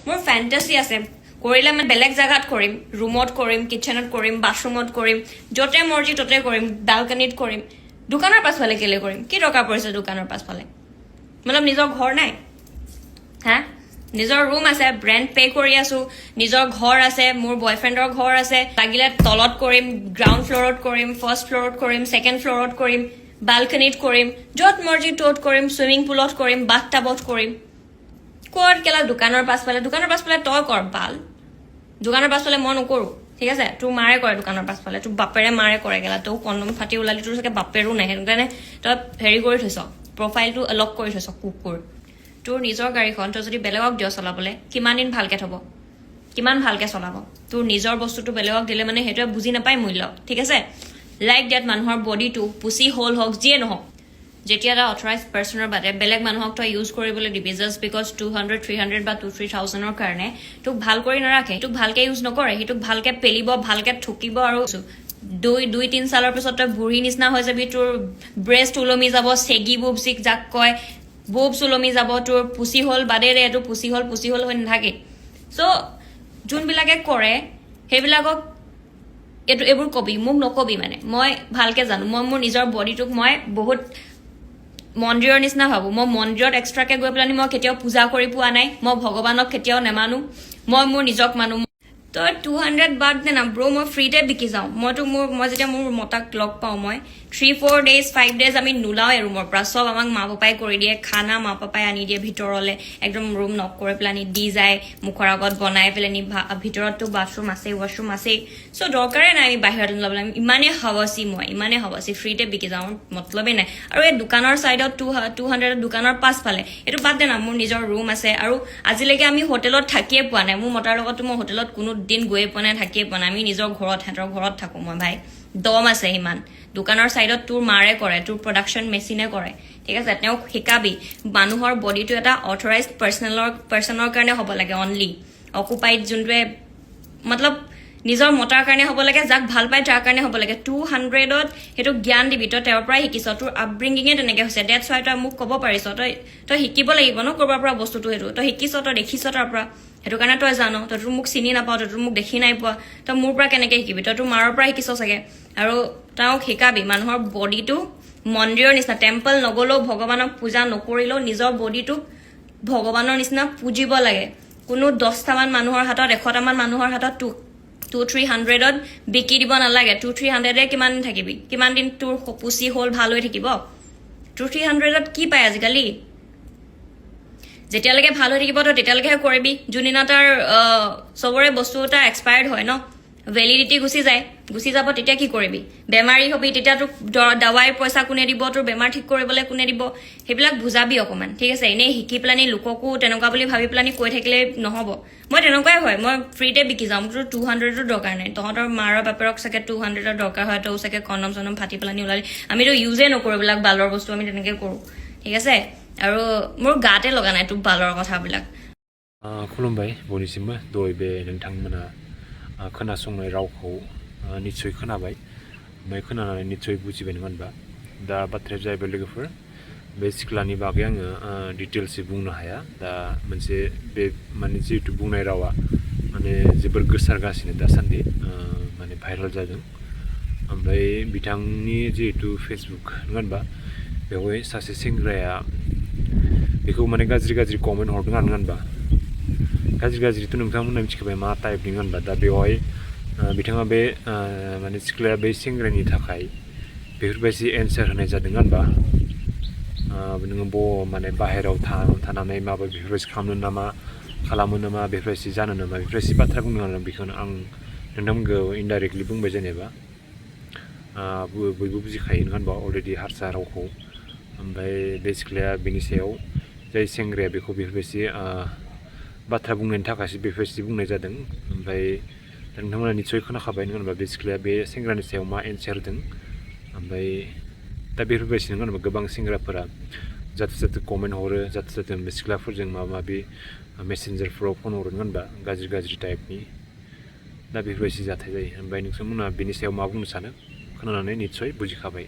মোৰ ফ্যান্টাসি আছে কৰিলে মানে বেলেগ জায়গাত কৰিম ৰুমত কৰিম কিচেনত কৰিম বাথৰুমত কৰিম যতে মৰ্জি ততে কৰিম বালকনিত কৰিম দোকানৰ পাছফালে কেলে কৰিম কি দৰকাৰ পৰিছে দোকানৰ পাছফালে মানে নিজৰ ঘৰ নাই হা নিজৰ ৰুম আছে ব্ৰেণ্ট পে কৰি আছো নিজৰ ঘৰ আছে মোৰ বয়ফ্ৰেণ্ডৰ ঘৰ আছে লাগিলে তলত কৰিম গ্ৰাউণ্ড ফ্ল'ৰত কৰিম ফাৰ্ষ্ট ফ্ল'ৰত কৰিম ছেকেণ্ড ফ্ল'ৰত কৰিম বালকনিত কৰিম য'ত মৰ্জি ত'ত কৰিম চুইমিং পুলত কৰিম বাথটাবত কৰিম ক'ত কেলা দোকানৰ পাছফালে তই কৰ বাল দোকানৰ পাছফালে মই নকৰো ঠিক আছে তোৰ মাৰে কৰে দোকানৰ পাছফালে তোৰ বাপেৰে মাৰে কৰে কেলা তই কণ্ডম ফাটি ওলালি তোৰ চাগে বাপেৰো নাই সেইটো কাৰণে তই হেৰি কৰি থৈছ প্ৰফাইলটো লক কৰি থৈছ কুকুৰ তোৰ নিজৰ গাড়ীখন তই যদি বেলেগক দিয় চলাবলৈ কিমান দিন ভালকে থব কিমান ভালকে চলাব তোৰ নিজৰ বস্তুটো বেলেগক দিলে মানে সেইটোৱে বুজি নাপায় মূল্য ঠিক আছে লাইক ডেট মানুহৰ বডিটো পুচি হোল হওক যিয়ে নহওক যেতিয়া এটা অথৰাইজ পাৰ্চনৰ বাদে বেলেগ মানুহক তই ইউজ কৰিবলৈ দিবি জাষ্ট বিকজ 200 300 বা 2-3,000ৰ কাৰণে তোক ভাল কৰি নাৰাখে তোক ভালকে ইউজ নকৰে সেইটোক ভালকে পেলিব ভালকে ঠুকিব আৰু 2-3 সালৰ পিছত তই বুঢ়ী নিচিনা হৈ যাবি তোৰ ব্ৰেষ্ট ওলমি যাব চেগি বুবচিক যাক কয় বুবছ ওলমি যাব তোৰ পুচি হল বাদে ৰে এইটো পুচি হল হৈ নাথাকে চ' যোনবিলাকে কৰে সেইবিলাকক এইবোৰ কবি মোক নকবি মানে মই ভালকে জানো মই মোৰ নিজৰ বডিটোক মই বহুত মন্দিৰৰ নিচিনা ভাবো মই মন্দিৰত এক্সট্ৰাকে গৈ পেলাই মই কেতিয়াও পূজা কৰি পোৱা নাই মই ভগৱানক কেতিয়াও নেমানো মই মোৰ নিজক মানো তই 200 বাদ দে না ব্ৰ মই ফ্ৰীতে বিকি যাওঁ মই যেতিয়া মোৰ মতাক লগ পাওঁ মই 3-4 days 5 days আমি নোলাওৱে ৰুমৰ পৰা চব আমাক মা পাপাই কৰি দিয়ে খানা মা পাপাই আনি দিয়ে ভিতৰলে একদম ৰুম নক কৰি পেলাই আনি দি যায় মুখৰ আগত বনাই পেলাই নি ভিতৰততো বাথৰুম আছে ৱাশৰুম আছে চ' দৰকাৰে নাই আমি বাহিৰত ওলাবলৈ ইমানে হাৱাচি ফ্ৰীতে বিকি যাওঁ মতলবেই নাই আৰু এই দোকানৰ চাইডত 200 দোকানৰ পাছফালে এইটো বাদ দে না মোৰ নিজৰ ৰুম আছে আৰু আজিলৈকে আমি হোটেলত থাকিয়ে পোৱা নাই মোৰ মতাৰ লগতো মই হোটেলত কোনো দিন গৈয়ে পোৱা নাই থাকিয়ে পোৱা নাই আমি নিজৰ সিহঁতৰ ঘৰত থাকো মই ভাই দম আছে ইমান দোকানৰ চাইডত তোৰ মাৰে কৰে তোৰ প্ৰডাকশ্যন মেচিনে কৰে ঠিক আছে তেওঁক শিকাবি মানুহৰ বডিটো এটা অথৰাইজড পাৰ্চনৰ কাৰণে হ'ব লাগে অনলি অকুপাইড যোনটোৱে মতলব নিজৰ মতাৰ কাৰণে হ'ব লাগে যাক ভাল পায় তাৰ কাৰণে হ'ব লাগে 200ত সেইটো জ্ঞান দিবি তই তেওঁৰ পৰাই শিকিছ তোৰ আপব্ৰিংগিঙে তেনেকে হৈছে ডেটছ ৱাই তই মোক ক'ব পাৰিছ তই শিকিব লাগিব ন ক'ৰবাৰ পৰা বস্তুটো সেইটো তই শিকিছ তই দেখিছ তাৰ পৰা সেইটো কাৰণে তই জানো তই তোৰ মোক চিনি নাপাওঁ তই তোৰ মোক দেখি নাই পোৱা তই মোৰ পৰা কেনেকে শিকিবি তই তোৰ মাৰৰ পৰা শিকিছ চাগে আৰু তেওঁক শিকাবি মানুহৰ বডিটো মন্দিৰৰ নিচিনা টেম্পল নগলেও ভগৱানক পূজা নকৰিলেও নিজৰ বডিটোক ভগৱানৰ নিচিনা পুজিব লাগে কোনো 10টামান মানুহৰ হাতত 100টামান মানুহৰ হাতত 200-300ত বিকি দিব নালাগে 200-300 কিমান দিন থাকিবি কিমান দিন তোৰ পুচি হ'ল ভাল হৈ থাকিব 200-300ত কি পায় আজিকালি যেতিয়ালৈকে ভাল হৈ থাকিব তই তেতিয়ালৈকেহে কৰিবি যোনদিনা তাৰ চবৰে বস্তু এটা এক্সপায়াৰ্ড হয় ন ভেলিডিটি গুচি যাব তেতিয়া কি কৰিবি বেমাৰী হবি তেতিয়া তোক দাৱাইৰ পইচা কোনে দিব তোৰ বেমাৰ ঠিক কৰিবলৈ কোনে দিব সেইবিলাক বুজাবি অকমান ঠিক আছে এনেই শিকি পেলানি লোককো তেনেকুৱা বুলি ভাবি পেলানি কৈ থাকিলে নহব মই তেনেকুৱাই হয় মই ফ্ৰীতে বিকি যাওঁ তোৰ 200ৰ দৰকাৰ নাই তহঁতৰ মাৰৰ বাপেৰক চাগে 200ৰ দৰকাৰ হয় তই চাগে কণ্ডম চণ্ডম ফাটি পেলানি ওলালি আমিতো ইউজে নকৰোঁ এইবিলাক বালৰ বস্তু আমি তেনেকে কৰোঁ ঠিক আছে আৰু মোৰ গাতে লগা নাই তোৰ বালৰ কথাবিলাক खुलुमबाय बयनिसिमबो दहाय बे नोंथांमोना खोनासंनाय रावखौ निस्सय खोनाबाय ओमफ्राय खोनानानै निस्सय बुजिबाय नङा होनबा दा बाथ्राया जाहैबाय लोगोफोर बे सिख्लानि बागै आङो डिटेल्सै बुंनो हाया दा मोनसे बे माने जिहेतु बुंनाय रावा माने जोबोर गोसारगासिनो दासान्दि माने भाइरेल जादों ओमफ्राय बिथांनि जिहेतु फेसबुक नङा होनबा बेवहाय सासे सेंग्राया बेखौ माने गाज्रि कमेन्ट हरदों आरो नङा होनबा गाज्रिथ' नोंथांमोना मिथिखाबाय मा टाइपनि नङा होनबा दा बेवहाय बिथाङा बे माने सिख्लाया बे सेंग्रानि थाखाय बेफोरबायदि एन्सार होनाय जादों होनबा नोङो माने बाहेरायाव थानानै माबा बेफोरबायदि खालामो नामा बेफोरबायदि जानो नामा बेफोरबायदि बाथ्रा बुंदों आरो बेखौनो आं नोंथांमोनखौ इनडाइरेक्टलि बुंबाय जेनेबा बयबो बुजिखायो नङा होनबा अलरेडि हारसा रावखौ ओमफ्राय बे सिख्लाया बेनि सायाव जाय सेंग्राया बेखौ बेफोरबायदि बाथ्रा बुंनायनि थाखायसो बेफोरबायदि बुंनाय जादों ओमफ्राय नोंथांमोना निस्सय खोनाखाबाय नङा होनबा बे सिख्लाया बे सेंग्रानि सायाव मा एन्सार होदों ओमफ्राय दा बेफोरबायदि नङा होनबा गोबां सेंग्राफोरा जाथे कमेन्ट हरो जाथे बे सिख्लाफोरजों माबा माबि मेसेन्जारफोराव फन हरो नङा होनबा गाज्रि टाइपनि दा बेफोरबायदि जाथाय जायो ओमफ्राय नोंथांमोना बेनि सायाव मा बुंनो सानो खोनानानै निस्सय बुजिखाबाय